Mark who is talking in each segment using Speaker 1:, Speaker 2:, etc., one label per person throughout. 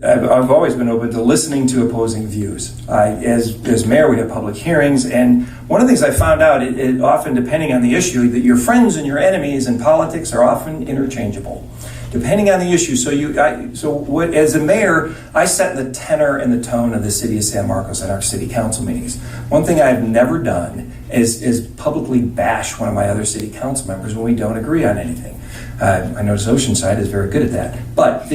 Speaker 1: I've always been open to listening to opposing views. As mayor, we have public hearings, and one of the things I found out, it often, depending on the issue, that your friends and your enemies in politics are often interchangeable, depending on the issue. As a mayor, I set the tenor and the tone of the city of San Marcos at our city council meetings. One thing I've never done is publicly bash one of my other city council members when we don't agree on anything. I notice Oceanside is very good at that, but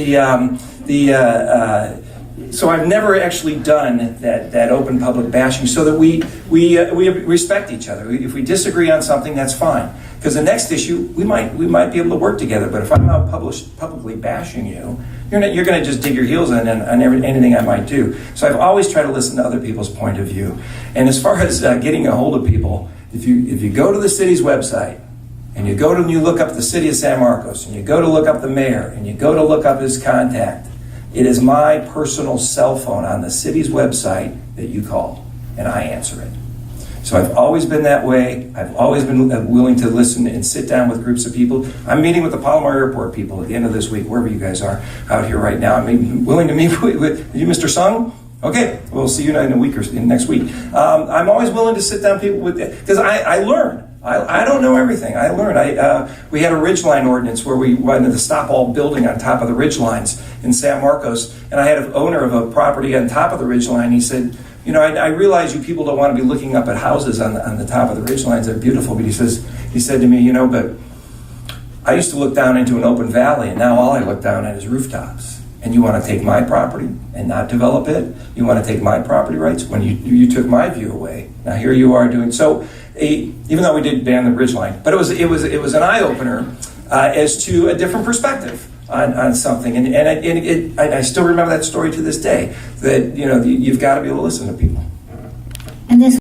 Speaker 1: so I've never actually done that open public bashing, so that we respect each other. If we disagree on something, that's fine. Because the next issue, we might be able to work together. But if I'm out publicly bashing you, you're going to just dig your heels in on anything I might do. So I've always tried to listen to other people's point of view. And as far as getting a hold of people, if you go to the city's website, and you look up the city of San Marcos, and you go to look up the mayor, and you go to look up his contact, it is my personal cell phone on the city's website that you call, and I answer it. So I've always been that way. I've always been willing to listen and sit down with groups of people. I'm meeting with the Palomar Airport people at the end of this week, wherever you guys are out here right now. I'm willing to meet with you, Mr. Sung. Okay, we'll see you in a week or next week. I'm always willing to sit down people with, because I learn. I don't know everything. I learned. We had a ridgeline ordinance where we wanted to stop all building on top of the ridgelines in San Marcos, and I had an owner of a property on top of the ridgeline. He said, I realize you people don't want to be looking up at houses on the top of the ridgelines. They're beautiful, but he said to me, but I used to look down into an open valley, and now all I look down at is rooftops. And you want to take my property and not develop it? You want to take my property rights when you took my view away? Now here you are doing so. Even though we did ban the ridgeline, but it was an eye opener as to a different perspective on something, and I still remember that story to this day. That you've got to be able to listen to people.
Speaker 2: And this